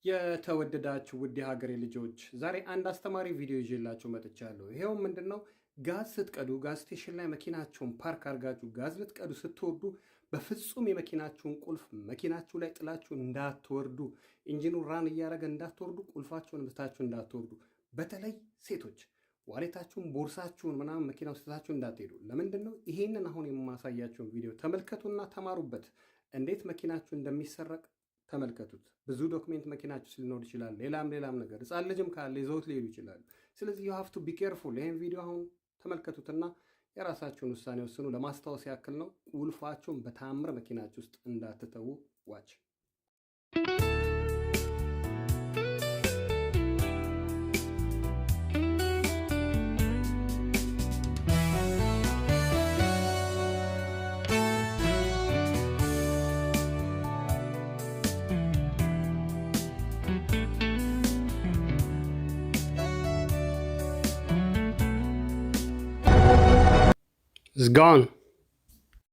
የተወደዳችሁ ውድ ሀገሬ ልጆች ዛሬ አንድ አስተማሪ ቪዲዮ ይዤላችሁ መጥቻለሁ። ይሄው ምንድነው ጋዝ ስትቀዱ ጋዝ ስቴሽን ላይ መኪናችሁን ፓርክ አድርጋችሁ ጋዝ ልትቀዱ ስትወርዱ በፍጹም የመኪናችሁን ቁልፍ መኪናችሁ ላይ ጥላችሁ እንዳትወርዱ፣ ኢንጂኑ ራን እያደረገ እንዳትወርዱ፣ ቁልፋችሁን ብታችሁ እንዳትወርዱ። በተለይ ሴቶች ዋሌታችሁን ቦርሳችሁን ምናምን መኪና ውስጥ ትታችሁ እንዳትሄዱ። ለምንድነው ይሄንን አሁን የማሳያችሁን ቪዲዮ ተመልከቱና ተማሩበት። እንዴት መኪናችሁ እንደሚሰረቅ ተመልከቱት። ብዙ ዶክሜንት መኪናችሁ ሊኖር ይችላል፣ ሌላም ነገር ህፃን ልጅም ካለ ይዘውት ሊሄዱ ይችላሉ። ስለዚህ you have to be careful። ይሄን ቪዲዮ አሁን ተመልከቱትና የራሳችሁን ውሳኔ ወስኑ። ለማስታወስ ያክል ነው። ቁልፋችሁን በታምር መኪናችሁ ውስጥ እንዳትተው። ዋች It's gone.